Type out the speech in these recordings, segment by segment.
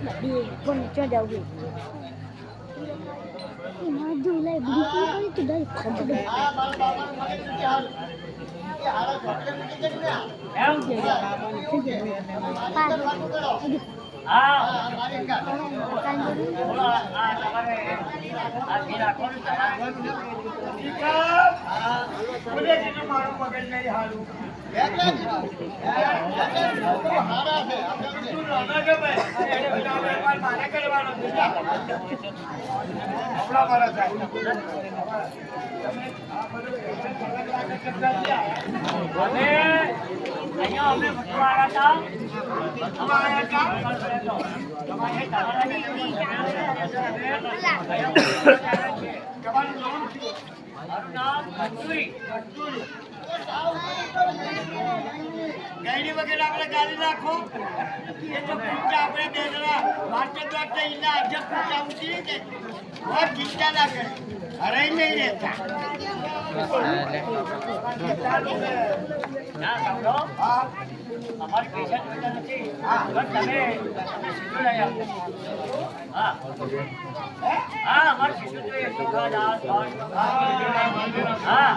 Đi con cho đầu đi. Mà dù lại bị cái từ đây không được. ગાડી વગેરે આપણે ગાડી રાખો એ તો પૂછા આપણે દેદરા માટે તો એટલે ઇના અજબ પૂછા ઉતરી કે बहुत चिंता ना करे अरे नहीं रहता ना समझो हां हमारी पेशेंट बेटा નથી हां बस તમે સીધો લાયા हां हां हमारे સીધો તો ये सुखा दास हां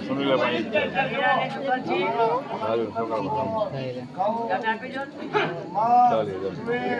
સુનિલા ભાઈ સારું છોકરા તમે આપી જો ચાલે એક્સપ્લેન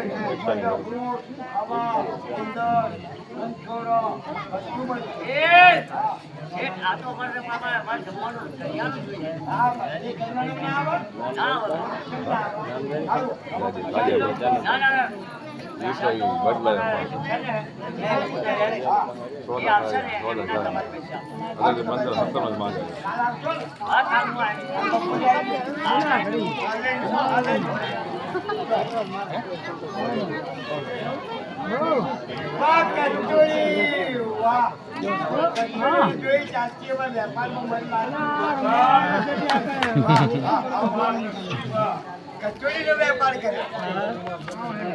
કચોરી નો વેપાર કરે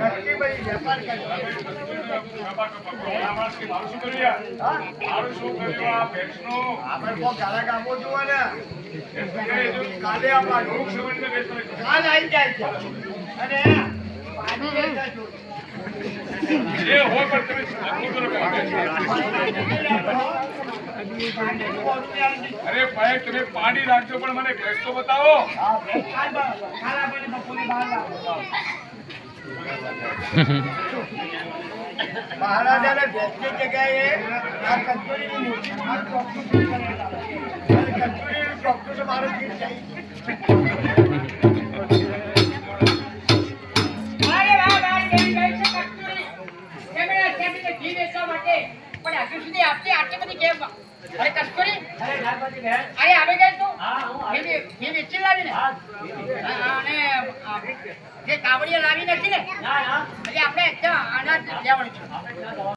કચોરી ભાઈ વેપાર કરે આપણે કો ગાલા ગામો જોવા ને કાલે આપણા લોક સમજને બેસરે કાલ આવી જાય છે અને પાણી લેતા જો એ હોય પણ તમે અરે ભાઈ તમે પાણી રાખજો પણ મને ભેંસ તો બતાવો મહારાજાને ભેંસની જગ્યાએ આ કચોરીની મૂર્તિ આ કચોરીનું ચોખ્ખું તો મારું ગીત જાય આટલી બધી કેમ અરે કસ્તુરી અરે નારબાજી બહેન અરે આવે ગઈ તું હા હું આવી વેચી લાવી ને અને જે કાવડિયા લાવી નથી ને ના ના એટલે આપણે અનાજ લેવાનું છે